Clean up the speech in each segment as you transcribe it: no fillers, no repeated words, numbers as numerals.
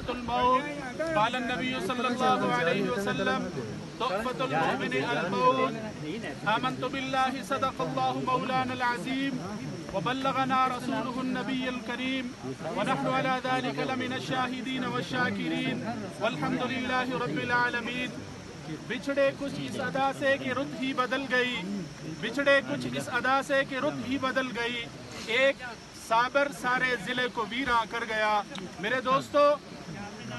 سکرۃ الموت قال النبی صلی اللہ علیہ وسلم تحفۃ المؤمن الموت آمنت باللہ صدق اللہ مولانا العظیم وبلغنا رسوله النبی الکریم ونحن على ذلك لمن الشاہدین والشاکرین والحمد للہ رب العالمین۔ بچھڑے کچھ اس ادا سے کہ رت ہی بدل گئی، بچھڑے کچھ اس ادا سے کہ رت ہی بدل گئی، ایک صابر سارے ضلع کو ویراں کر گیا۔ میرے دوستو،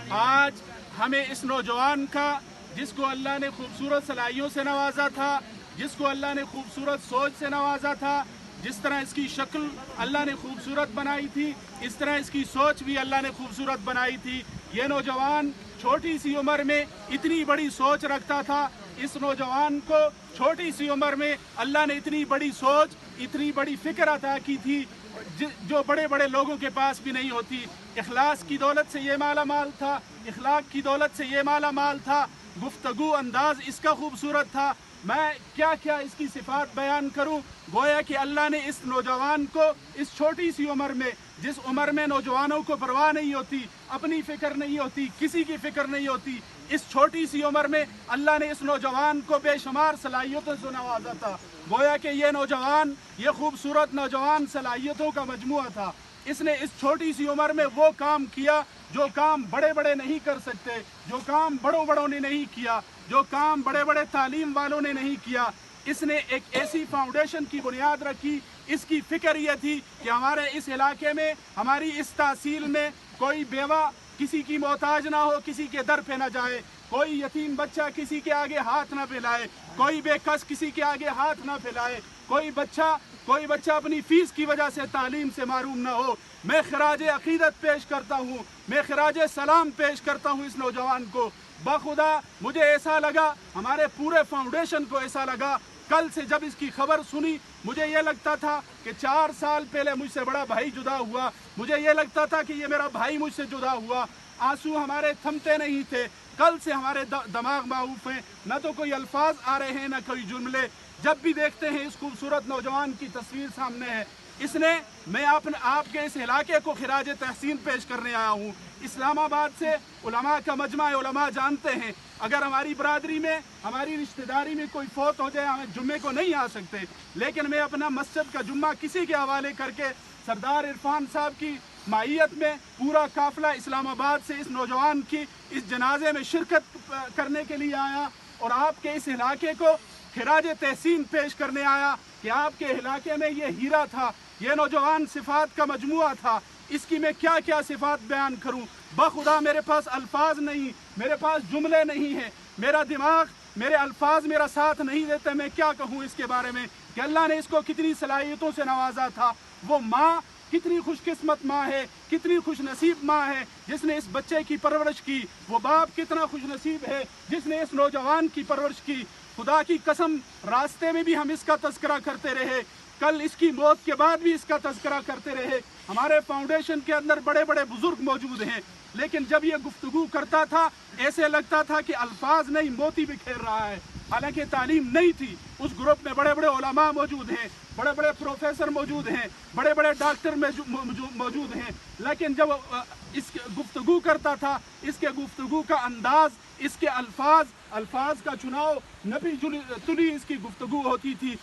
آج ہمیں اس نوجوان کا، جس کو اللہ نے خوبصورت صلاحیتوں سے نوازا تھا، جس کو اللہ نے خوبصورت سوچ سے نوازا تھا، جس طرح اس کی شکل اللہ نے خوبصورت بنائی تھی، اس طرح اس کی سوچ بھی اللہ نے خوبصورت بنائی تھی۔ یہ نوجوان چھوٹی سی عمر میں اتنی بڑی سوچ رکھتا تھا۔ اس نوجوان کو چھوٹی سی عمر میں اللہ نے اتنی بڑی سوچ، اتنی بڑی فکر عطا کی تھی جو بڑے بڑے لوگوں کے پاس بھی نہیں ہوتی۔ اخلاص کی دولت سے یہ مالا مال تھا، اخلاق کی دولت سے یہ مالا مال تھا، گفتگو انداز اس کا خوبصورت تھا۔ میں کیا کیا اس کی صفات بیان کروں، گویا کہ اللہ نے اس نوجوان کو اس چھوٹی سی عمر میں، جس عمر میں نوجوانوں کو پرواہ نہیں ہوتی، اپنی فکر نہیں ہوتی، کسی کی فکر نہیں ہوتی، اس چھوٹی سی عمر میں اللہ نے اس نوجوان کو بے شمار صلاحیتوں سے نوازا تھا۔ گویا کہ یہ نوجوان، یہ خوبصورت نوجوان صلاحیتوں کا مجموعہ تھا۔ اس نے اس چھوٹی سی عمر میں وہ کام کیا جو کام بڑے بڑے نہیں کر سکتے، جو کام بڑوں نے نہیں کیا، جو کام بڑے بڑے تعلیم والوں نے نہیں کیا۔ اس نے ایک ایسی فاؤنڈیشن کی بنیاد رکھی۔ اس کی فکر یہ تھی کہ ہمارے اس علاقے میں، ہماری اس تحصیل میں کوئی بیوہ کسی کی محتاج نہ ہو، کسی کے در پہ نہ جائے، کوئی یتیم بچہ کسی کے آگے ہاتھ نہ پھیلائے، کوئی بے کس کسی کے آگے ہاتھ نہ پھیلائے، کوئی بچہ اپنی فیس کی وجہ سے تعلیم سے محروم نہ ہو۔ میں خراج عقیدت پیش کرتا ہوں، میں خراج سلام پیش کرتا ہوں اس نوجوان کو۔ بخدا مجھے ایسا لگا، ہمارے پورے فاؤنڈیشن کو ایسا لگا، کل سے جب اس کی خبر سنی، مجھے یہ لگتا تھا کہ 4 سال پہلے مجھ سے بڑا بھائی جدا ہوا، مجھے یہ لگتا تھا کہ یہ میرا بھائی مجھ سے جدا ہوا۔ آنسو ہمارے تھمتے نہیں تھے۔ کل سے ہمارے دماغ معروف ہیں، نہ تو کوئی الفاظ آ رہے ہیں، نہ کوئی جملے۔ جب بھی دیکھتے ہیں اس خوبصورت نوجوان کی تصویر سامنے ہے۔ میں آپ کے اس علاقے کو خراج تحسین پیش کرنے آیا ہوں۔ اسلام آباد سے علماء کا مجمع علماء جانتے ہیں، اگر ہماری برادری میں، ہماری رشتہ داری میں کوئی فوت ہو جائے، ہمیں جمعے کو نہیں آ سکتے، لیکن میں اپنا مسجد کا جمعہ کسی کے حوالے کر کے سردار عرفان صاحب کی معیت میں پورا قافلہ اسلام آباد سے اس نوجوان کی اس جنازے میں شرکت کرنے کے لیے آیا، اور آپ کے اس علاقے کو خراج تحسین پیش کرنے آیا کہ آپ کے علاقے میں یہ ہیرا تھا، یہ نوجوان صفات کا مجموعہ تھا۔ اس کی میں کیا کیا صفات بیان کروں، بخدا میرے پاس الفاظ نہیں، میرے پاس جملے نہیں ہیں، میرا دماغ، میرے الفاظ میرا ساتھ نہیں دیتے۔ میں کیا کہوں اس کے بارے میں کہ اللہ نے اس کو کتنی صلاحیتوں سے نوازا تھا۔ وہ ماں کتنی خوش قسمت ماں ہے، کتنی خوش نصیب ماں ہے جس نے اس بچے کی پرورش کی۔ وہ باپ کتنا خوش نصیب ہے جس نے اس نوجوان کی پرورش کی۔ خدا کی قسم، راستے میں بھی ہم اس کا تذکرہ کرتے رہے، کل اس کی موت کے بعد بھی اس کا تذکرہ کرتے رہے۔ ہمارے فاؤنڈیشن کے اندر بڑے بڑے بزرگ موجود ہیں، لیکن جب یہ گفتگو کرتا تھا ایسے لگتا تھا کہ الفاظ نہیں، موتی بکھیر رہا ہے۔ حالانکہ تعلیم نہیں تھی، اس گروپ میں بڑے بڑے علماء موجود ہیں، بڑے بڑے پروفیسر موجود ہیں، بڑے بڑے ڈاکٹر موجود ہیں، لیکن جب اس گفتگو کرتا تھا، اس کے گفتگو کا انداز، اس کے الفاظ کا چناؤ نبی تلی اس کی گفتگو ہوتی تھی۔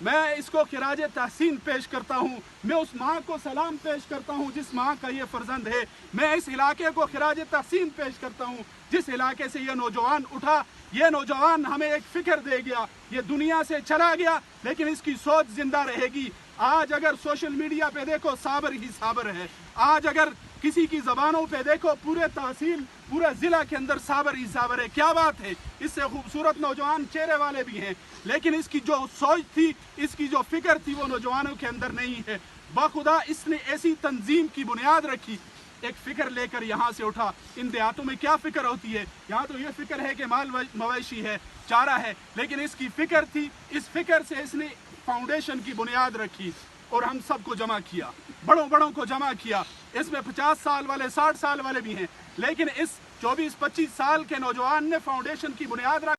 میں اس کو خراج تحسین پیش کرتا ہوں، میں اس ماں کو سلام پیش کرتا ہوں جس ماں کا یہ فرزند ہے، میں اس علاقے کو خراج تحسین پیش کرتا ہوں جس علاقے سے یہ نوجوان اٹھا۔ یہ نوجوان ہمیں ایک فکر دے گیا، یہ دنیا سے چلا گیا لیکن اس کی سوچ زندہ رہے گی۔ آج اگر سوشل میڈیا پہ دیکھو صابر ہی صابر ہے، آج اگر کسی کی زبانوں پہ دیکھو پورے تحصیل، پورے ضلع کے اندر صابر ہی صابر ہے۔ کیا بات ہے، اس سے خوبصورت نوجوان چہرے والے بھی ہیں، لیکن اس کی جو سوچ تھی، اس کی جو فکر تھی وہ نوجوانوں کے اندر نہیں ہے۔ بخدا اس نے ایسی تنظیم کی بنیاد رکھی، ایک فکر لے کر یہاں سے اٹھا۔ ان دیہاتوں میں کیا فکر ہوتی ہے؟ یہاں تو یہ فکر ہے کہ مال مویشی ہے، چارہ ہے، لیکن اس کی فکر تھی، اس فکر سے اس نے فاؤنڈیشن کی بنیاد رکھی اور ہم سب کو جمع کیا، بڑوں کو جمع کیا۔ اس میں 50 سال والے، 60 سال والے بھی ہیں، لیکن اس 24-25 سال کے نوجوان نے فاؤنڈیشن کی بنیاد رکھی۔